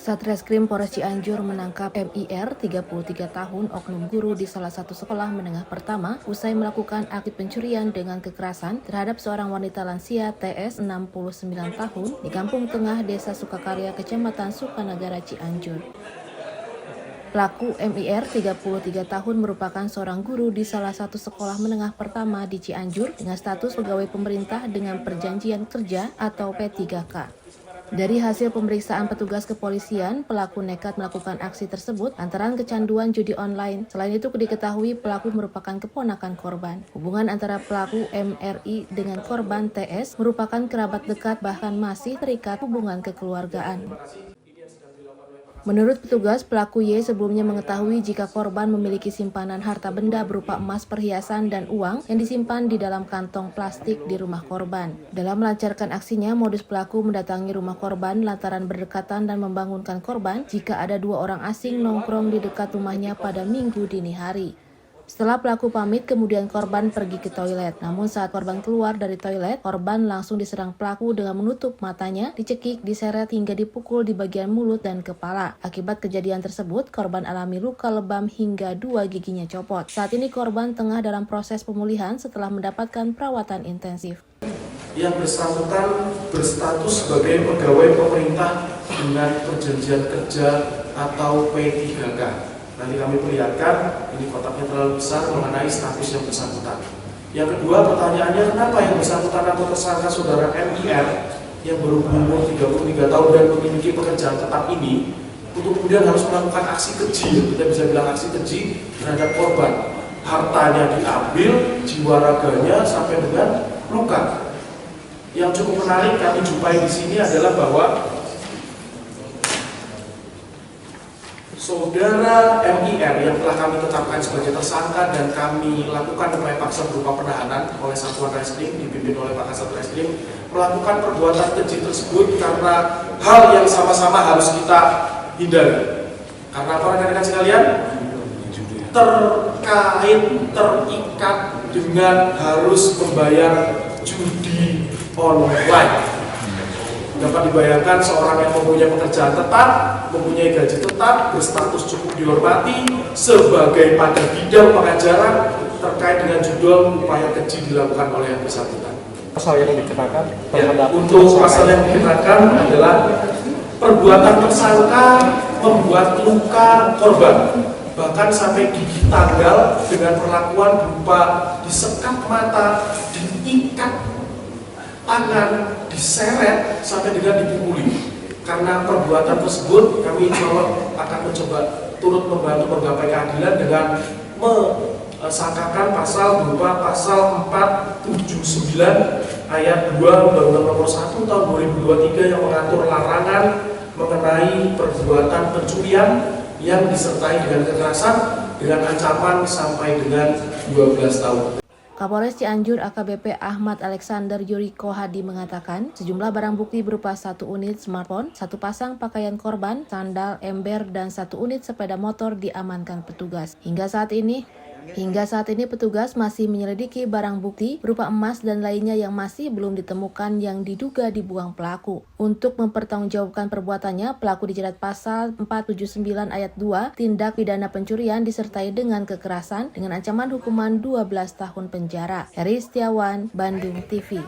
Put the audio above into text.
Satreskrim Polres Cianjur menangkap MIR 33 tahun oknum guru di salah satu sekolah menengah pertama usai melakukan aksi pencurian dengan kekerasan terhadap seorang wanita lansia TS 69 tahun di Kampung Tengah Desa Sukakarya Kecamatan Sukanagara Cianjur. Pelaku MIR 33 tahun merupakan seorang guru di salah satu sekolah menengah pertama di Cianjur dengan status pegawai pemerintah dengan perjanjian kerja atau P3K. Dari hasil pemeriksaan petugas kepolisian, pelaku nekat melakukan aksi tersebut lantaran kecanduan judi online. Selain itu, diketahui pelaku merupakan keponakan korban. Hubungan antara pelaku MRI dengan korban TS merupakan kerabat dekat bahkan masih terikat hubungan kekeluargaan. Menurut petugas, pelaku Y sebelumnya mengetahui jika korban memiliki simpanan harta benda berupa emas, perhiasan, dan uang yang disimpan di dalam kantong plastik di rumah korban. Dalam melancarkan aksinya, modus pelaku mendatangi rumah korban lantaran berdekatan dan membangunkan korban jika ada dua orang asing nongkrong di dekat rumahnya pada Minggu dini hari. Setelah pelaku pamit, kemudian korban pergi ke toilet. Namun saat korban keluar dari toilet, korban langsung diserang pelaku dengan menutup matanya, dicekik, diseret hingga dipukul di bagian mulut dan kepala. Akibat kejadian tersebut, korban alami luka lebam hingga 2 giginya copot. Saat ini korban tengah dalam proses pemulihan setelah mendapatkan perawatan intensif. Yang bersangkutan berstatus sebagai pegawai pemerintah dengan perjanjian kerja atau P3K. Nanti kami perlihatkan, ini kotaknya terlalu besar mengenai status yang bersangkutan. Yang kedua, pertanyaannya kenapa yang bersangkutan atau tersangka saudara MIR yang berumur 33 tahun dan memiliki pekerjaan tetap ini untuk kemudian harus melakukan aksi keji, kita bisa bilang aksi keji terhadap korban. Hartanya diambil, jiwa raganya sampai dengan luka. Yang cukup menarik kami jumpai di sini adalah bahwa saudara MIR yang telah kami tetapkan sebagai tersangka dan kami lakukan upaya paksa berupa penahanan oleh Satuan Reskrim dipimpin oleh Pak Kasat Reskrim melakukan perbuatan keji tersebut karena hal yang sama-sama harus kita hindari. Karena apa rekan-rekan sekalian? Terikat dengan harus membayar judi online. Dapat dibayangkan seorang yang mempunyai pekerjaan tetap, mempunyai gaji tetap, berstatus cukup dihormati sebagai pada bidang pengajaran terkait dengan judul upaya keji dilakukan oleh yang bersangkutan. Pasal yang dikenakan untuk pasal yang dikenakan adalah perbuatan tersangka membuat luka korban, bahkan sampai gigi tanggal dengan perlakuan berupa disekap mata, diikat tangan, diseret sampai dengan dipukuli. Karena perbuatan tersebut kami insya Allah akan mencoba turut membantu menggapai keadilan dengan mensangkakan pasal berupa pasal 479 ayat 2 Undang-Undang Nomor 1 Tahun 2023 yang mengatur larangan mengenai perbuatan pencurian yang disertai dengan kekerasan dengan ancaman sampai dengan 12 tahun. Kapolres Cianjur AKBP Ahmad Alexander Yuriko Hadi mengatakan sejumlah barang bukti berupa 1 unit smartphone, 1 pasang pakaian korban, sandal, ember, dan 1 unit sepeda motor diamankan petugas. Hingga saat ini petugas masih menyelidiki barang bukti berupa emas dan lainnya yang masih belum ditemukan yang diduga dibuang pelaku. Untuk mempertanggungjawabkan perbuatannya, pelaku dijerat pasal 479 ayat 2 tindak pidana pencurian disertai dengan kekerasan dengan ancaman hukuman 12 tahun penjara. Heri Setiawan, Bandung TV.